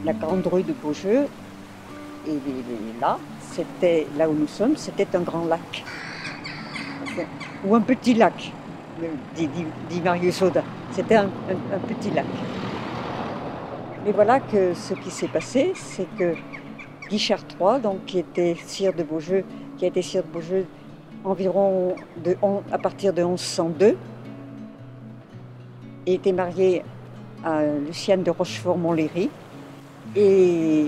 la grande rue de Beaujeu. Et là, c'était là où nous sommes, c'était un grand lac. Ou un petit lac, dit Marius Audin. C'était un petit lac. Mais voilà que ce qui s'est passé, c'est que Guichard III, donc, qui était sire de Beaujeu, qui a été sire de Beaujeu environ à partir de 1102, et était marié à Lucienne de Rochefort-Montlhéry. Et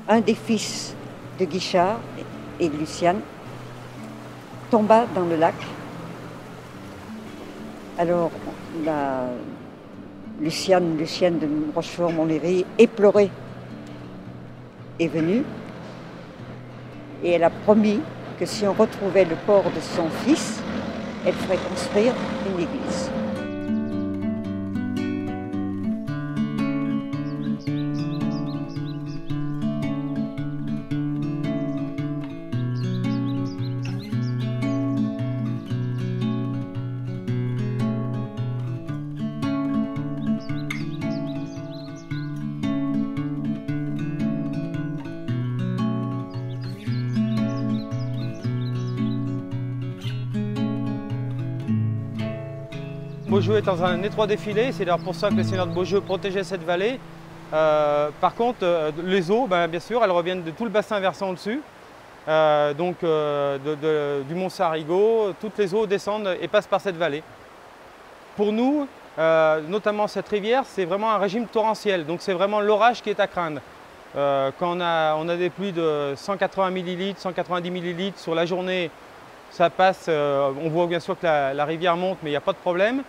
un des fils de Guichard et de Lucienne tomba dans le lac. Alors, Lucienne de Rochefort-Montlhéry, éplorée, est venue. Et elle a promis que si on retrouvait le corps de son fils, elle ferait construire une église. Beaujeu est dans un étroit défilé, c'est d'ailleurs pour ça que les seigneurs de Beaujeu protégeaient cette vallée. Par contre, les eaux, bien sûr, elles reviennent de tout le bassin versant au-dessus, du mont Sarigot. Toutes les eaux descendent et passent par cette vallée. Pour nous, notamment cette rivière, c'est vraiment un régime torrentiel, donc c'est vraiment l'orage qui est à craindre. Quand on a des pluies de 180 ml, 190 ml sur la journée, ça passe, on voit bien sûr que la rivière monte, mais il n'y a pas de problème.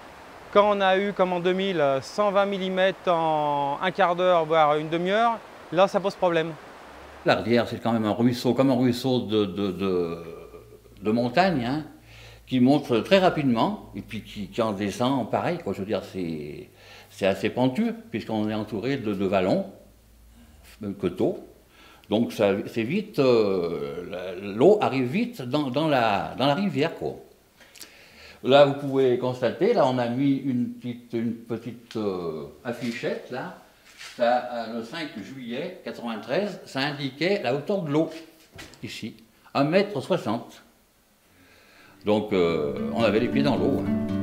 Quand on a eu, comme en 2000, 120 mm en un quart d'heure, voire une demi-heure, là, ça pose problème. La rivière, c'est quand même un ruisseau, comme un ruisseau de montagne, hein, qui monte très rapidement, et puis qui en descend pareil, quoi. Je veux dire, c'est assez pentu, puisqu'on est entouré de vallons, de coteaux. Donc c'est vite, l'eau arrive vite dans la rivière, quoi. Là, vous pouvez constater, là, on a mis une petite affichette, là. Ça, le 5 juillet 93, ça indiquait la hauteur de l'eau, ici, 1,60 m. Donc, on avait les pieds dans l'eau, hein.